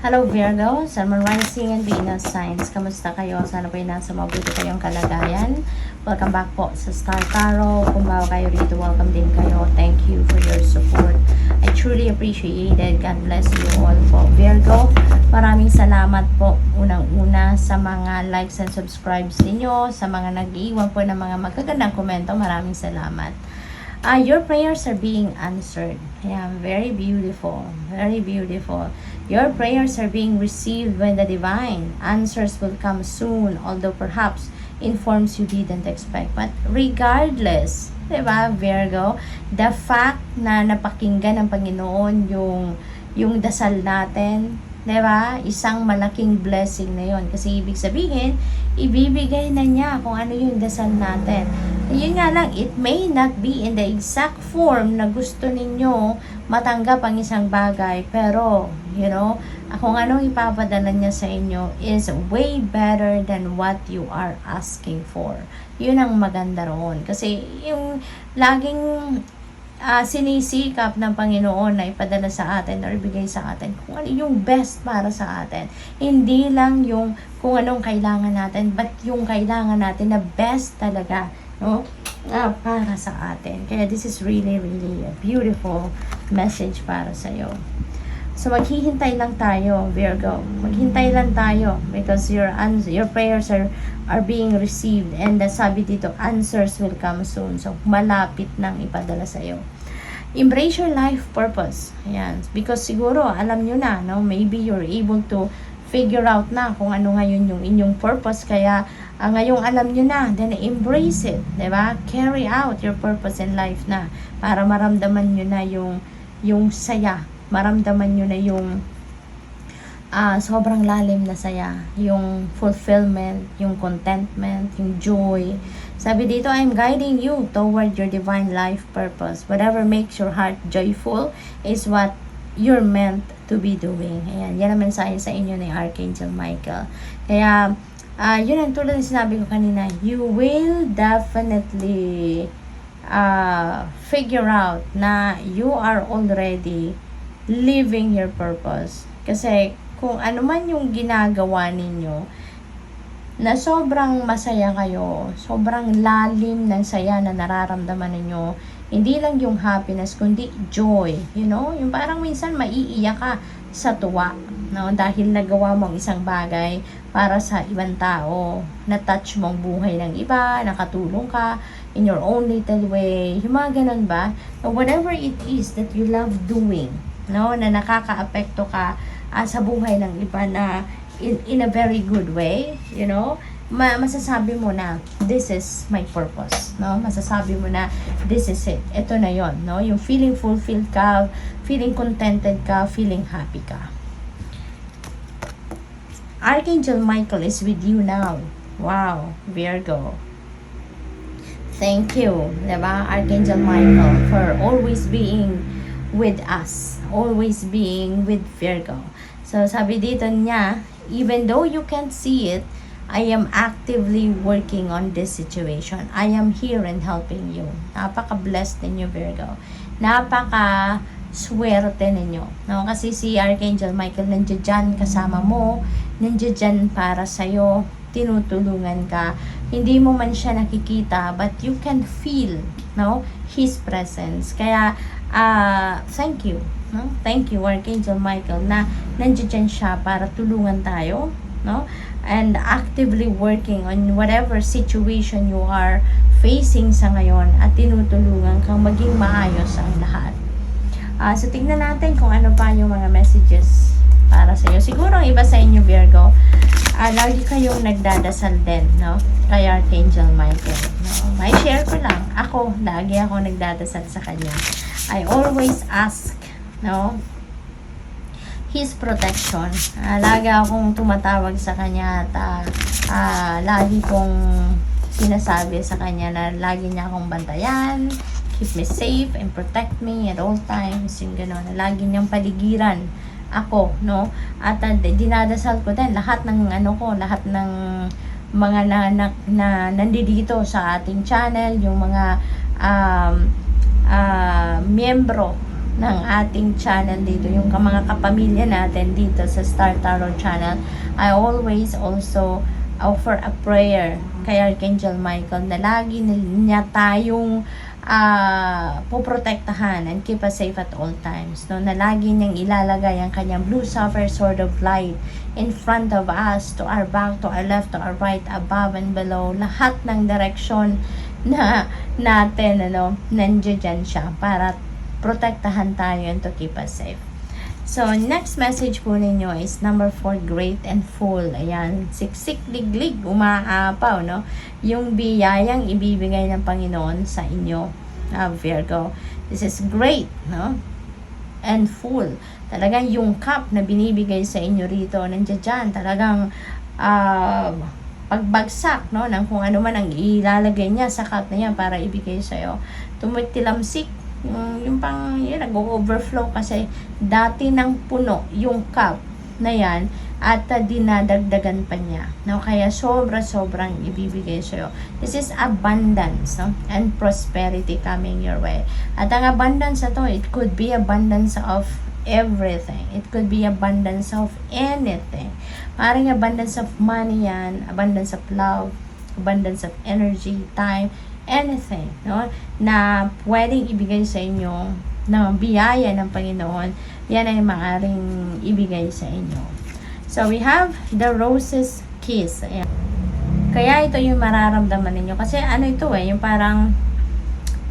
Hello Virgo, Sun, Moon, Rising, and Venus signs. Kamusta kayo? Sana po nasa mabuti kayong kalagayan. Welcome back po sa Star Tarot. Kung bago kayo rito, welcome din kayo. Thank you for your support. I truly appreciate it. God bless you all po. Virgo, maraming salamat po unang-una sa mga likes and subscribes ninyo, sa mga nag-iwan po ng mga magagandang komento. Maraming salamat. Your prayers are being answered. Yeah, very beautiful. Very beautiful. Your prayers are being received by the divine. Answers will come soon, although perhaps in forms you didn't expect. But regardless, diba, Virgo, the fact na napakinggan ng Panginoon yung dasal natin, diba, isang malaking blessing na yon. Kasi ibig sabihin, ibibigay na niya kung ano yung dasal natin. Yun nga lang, it may not be in the exact form na gusto ninyo matanggap ang isang bagay, pero, you know, kung anong ipapadala niya sa inyo is way better than what you are asking for. Yun ang maganda roon. Kasi yung laging sinisikap ng Panginoon na ipadala sa atin or ibigay sa atin kung ano yung best para sa atin. Hindi lang yung kung anong kailangan natin, but yung kailangan natin na best talaga, no? Para sa atin. Kaya this is really, really a beautiful message para sa iyo. So maghihintay lang tayo, Virgo. Maghintay lang tayo because your prayers are being received, and sabi dito, answers will come soon. So malapit nang ipadala sa iyo. Embrace your life purpose. Ayan. Because siguro alam nyo na, no? Maybe you're able to figure out na kung ano ngayon yung inyong purpose. Kaya ngayong alam nyo na, then embrace it, diba? Carry out your purpose in life na para maramdaman nyo na yung saya, maramdaman nyo na yung sobrang lalim na saya, yung fulfillment, yung contentment, yung joy. Sabi dito, I'm guiding you toward your divine life purpose. Whatever makes your heart joyful is what you're meant to be doing. Ayan, yan ang mensahe sa inyo ni Archangel Michael. Kaya, yun ang tulad ng sinabi ko kanina, you will definitely figure out na you are already living your purpose. Kasi, kung ano man yung ginagawa ninyo, na sobrang masaya kayo, sobrang lalim ng saya na nararamdaman ninyo, hindi lang yung happiness, kundi joy, you know? Yung parang minsan maiiyak ka sa tuwa, no? Dahil nagawa mong isang bagay para sa ibang tao, na-touch mong buhay ng iba, nakatulong ka in your own little way, yung mga ganun ba? So, whatever it is that you love doing, no? Na nakaka-apekto ka sa buhay ng iba na in a very good way, you know? Masasabi mo na this is my purpose, no? Masasabi mo na this is it, ito na yon, no? Yung feeling fulfilled ka, feeling contented ka, feeling happy ka. Archangel Michael is with you now. Wow, Virgo, thank you, diba, Archangel Michael, for always being with us, always being with Virgo. So sabi dito niya, even though you can't see it, I am actively working on this situation. I am here and helping you. Napaka-blessed ninyo, Virgo. Napaka-swerte ninyo. No? Kasi si Archangel Michael nandiyan dyan kasama mo, nandiyan dyan para sa'yo, tinutulungan ka. Hindi mo man siya nakikita, but you can feel, no, His presence. Kaya, thank you. No? Thank you, Archangel Michael, na nandiyan siya para tulungan tayo, no? And actively working on whatever situation you are facing sa ngayon at tinutulungan kang maging maayos ang lahat. So, tignan natin kung ano pa yung mga messages para sa iyo. Siguro ang iba sa inyo, Virgo, lagi kayong nagdadasal din, no? Kay Archangel Michael. No? May share ko lang. Ako, lagi ako nagdadasal sa kanya. I always ask, no, His protection. Lagi akong tumatawag sa kanya at lagi kong sinasabi sa kanya na lagi niya akong bantayan, keep me safe and protect me at all times, yung gano'n, na lagi niyang paligiran ako, no? At dinadasal ko din lahat ng lahat ng mga na nandito sa ating channel, yung mga miyembro ng ating channel dito, yung mga kapamilya natin dito sa Star Tarot channel, I always also offer a prayer kay Archangel Michael na lagi niya tayong poprotektahan and keep us safe at all times, no? Na lagi niyang ilalagay ang kanyang blue sapphire sword of light in front of us, to our back, to our left, to our right, above and below, lahat ng direksyon na natin, nandiyan siya para protektahan tayo and to keep us safe. So, next message po ninyo is number 4, great and full. Ayan, siksik, liglig, umaapaw, no? Yung biyayang ibibigay ng Panginoon sa inyo, Virgo. This is great, no? And full. Talagang yung cup na binibigay sa inyo rito, nandiyan dyan, talagang pagbagsak, no? Ng kung ano man ang ilalagay niya sa cup na yan para ibigay sa'yo. Tumitilamsik, yung pang yun, nag-overflow kasi dati nang puno yung cup na yan at dinadagdagan pa niya, no? Kaya sobrang ibibigay sa'yo. This is abundance, no? And prosperity coming your way. At ang abundance na to, it could be abundance of everything. It could be abundance of anything. Maring abundance of money yan, abundance of love, abundance of energy, time, anything, no, na pwedeng ibigay sa inyo na biyaya ng Panginoon, yan ay maaaring ibigay sa inyo. So, we have the roses kiss. Ayan. Kaya ito yung mararamdaman ninyo. Kasi ano ito yung parang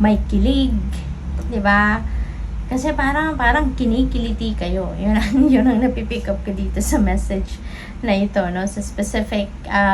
may kilig, di ba? Kasi parang kinikiliti kayo. Yun ang napipick up ko dito sa message na ito, no? Sa specific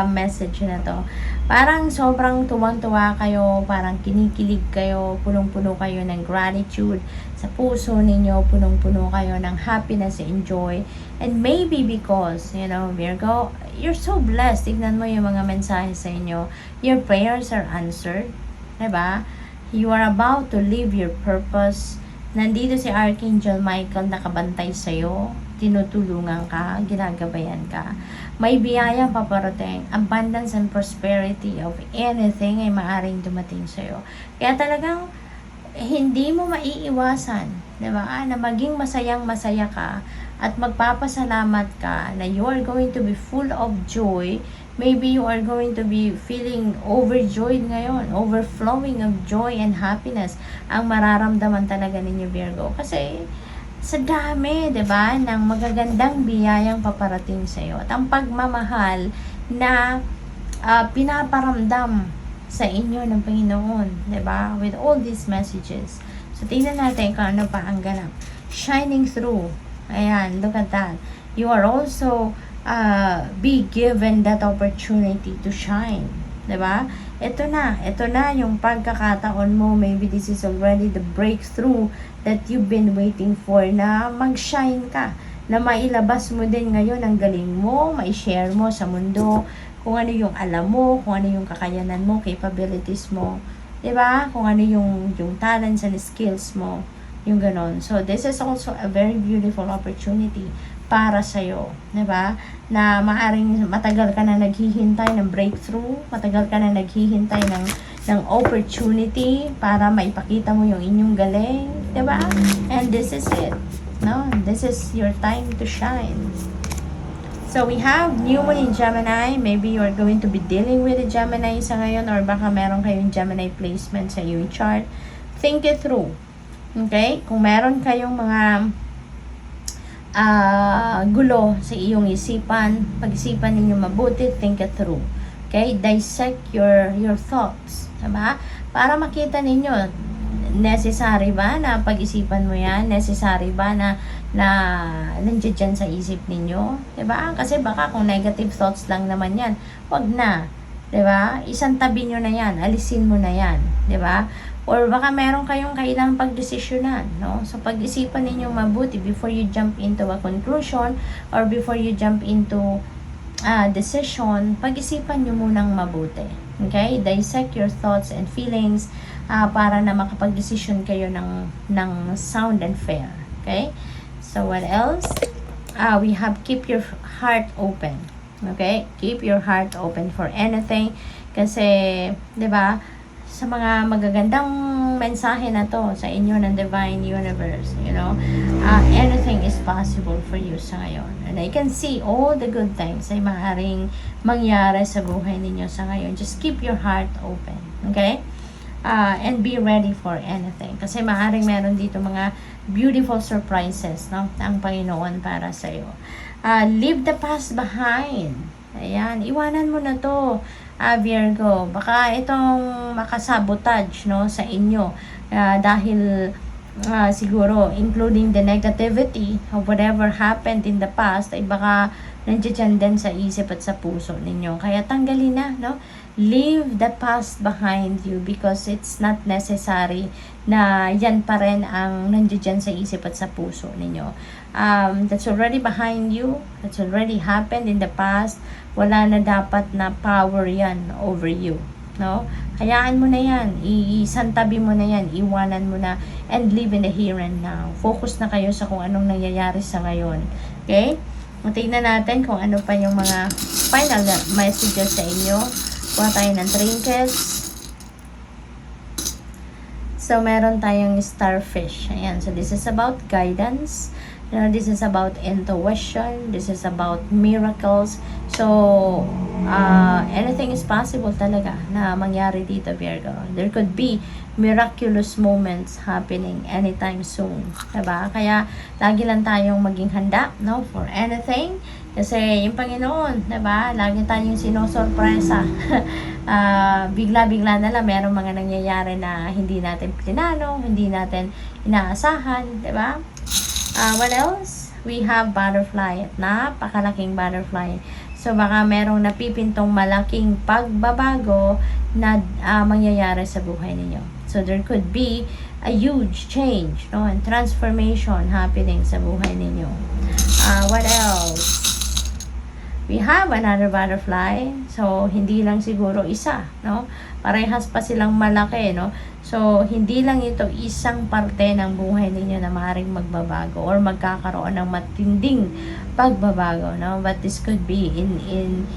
message na to. Parang sobrang tuwang-tuwa kayo, parang kinikilig kayo, punong-puno kayo ng gratitude sa puso ninyo, punong-puno kayo ng happiness and joy. And maybe because, Virgo, you're so blessed. Tignan mo yung mga mensahe sa inyo. Your prayers are answered. Diba? You are about to live your purpose. Nandito si Archangel Michael nakabantay sa'yo, tinutulungan ka, ginagabayan ka. May biyayang paparating, abundance and prosperity of anything ay maaaring dumating sa'yo. Kaya talagang hindi mo maiiwasan, diba? Na maging masayang-masaya ka at magpapasalamat ka na you are going to be full of joy. Maybe you are going to be feeling overjoyed ngayon, overflowing of joy and happiness ang mararamdaman talaga ninyo, Virgo. Kasi sa dami, 'di ba, ng magagandang biyayang paparating sa iyo at ang pagmamahal na pinaparamdam sa inyo ng Panginoon, 'di ba? With all these messages. So tingnan natin kung ano pa ang ganap. Shining through. Ayan, look at that. You are also be given that opportunity to shine. Diba? Ito na yung pagkakataon mo. Maybe this is already the breakthrough that you've been waiting for, na mag-shine ka, na mailabas mo din ngayon ang galing mo, mai-share mo sa mundo kung ano yung alam mo, kung ano yung kakayanan mo, capabilities mo, diba? Kung ano yung talents and skills mo, yung ganon. So this is also a very beautiful opportunity para sa'yo, diba? Na maaring matagal ka na naghihintay ng breakthrough, matagal ka na naghihintay ng opportunity para maipakita mo yung inyong galing, diba? And this is it, no? This is your time to shine. So we have new moon in Gemini. Maybe you are going to be dealing with a Gemini sa ngayon, or baka meron kayong Gemini placement sa iyong chart. Think it through. Okay? Kung meron kayong mga gulo sa iyong isipan, pag-isipan ninyo mabuti, think it through. Okay? Dissect your thoughts. Diba? Para makita ninyo, necessary ba na pag-isipan mo yan? Necessary ba na nandiyan dyan sa isip ninyo? Diba? Kasi baka kung negative thoughts lang naman yan, wag na. Diba? Isang tabi nyo na yan. Alisin mo na yan. Diba? Or baka meron kayong kailangang pagdesisyonan, no? So, pag-isipan ninyo mabuti before you jump into a conclusion or before you jump into a decision, pag-isipan nyo munang mabuti. Okay? Dissect your thoughts and feelings para na makapag-decision kayo ng sound and fair. Okay? So, what else? We have keep your heart open. Okay? Keep your heart open for anything. Kasi, di ba, sa mga magagandang mensahe na to sa inyo ng Divine Universe, you know. Anything is possible for you sa ngayon. And I can see all the good things ay maaaring mangyari sa buhay ninyo sa ngayon. Just keep your heart open, okay? And be ready for anything. Kasi maaaring meron dito mga beautiful surprises, no? Ang Panginoon para sa iyo. Leave the past behind. Ayan, iwanan mo na to, Virgo. Baka itong makasabotage, no, sa inyo. Dahil siguro, including the negativity of whatever happened in the past, ay baka nandiyan din sa isip at sa puso ninyo. Kaya tanggalin na, no? Leave the past behind you because it's not necessary na yan pa rin ang nandiyan sa isip at sa puso ninyo. That's already behind you. That's already happened in the past. Wala na dapat na power yan over you. No? Hayaan mo na yan. Isantabi mo na yan. Iwanan mo na. And live in the here and now. Focus na kayo sa kung anong nangyayari sa ngayon. Okay? Tingnan natin kung ano pa yung mga final messages sa inyo. Kuha tayo ng trinkets. So, meron tayong starfish. Ayan. So, this is about guidance. You know, this is about intuition. This is about miracles. So, anything is possible talaga na mangyari dito, Virgo. There could be miraculous moments happening anytime soon. Diba? Kaya, lagi lang tayong maging handa, no? For anything. Kasi, yung Panginoon, diba? Lagi tayong sinosorpresa. Bigla-bigla na lang, merong mga nangyayari na hindi natin plinano, hindi natin inaasahan, diba? What else? We have butterfly. Napakalaking butterfly. So, baka merong napipintong malaking pagbabago na mangyayari sa buhay ninyo. So, there could be a huge change, no? And transformation happening sa buhay ninyo. What else? We have another butterfly. So, hindi lang siguro isa, no? Parehas pa silang malaki, no? So, hindi lang ito isang parte ng buhay ninyo na maaaring magbabago or magkakaroon ng matinding pagbabago, no? But this could be in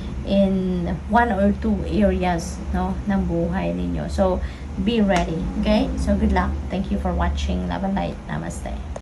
one or two areas, no, ng buhay ninyo. So, be ready, okay? So, good luck. Thank you for watching. Love and light. Namaste.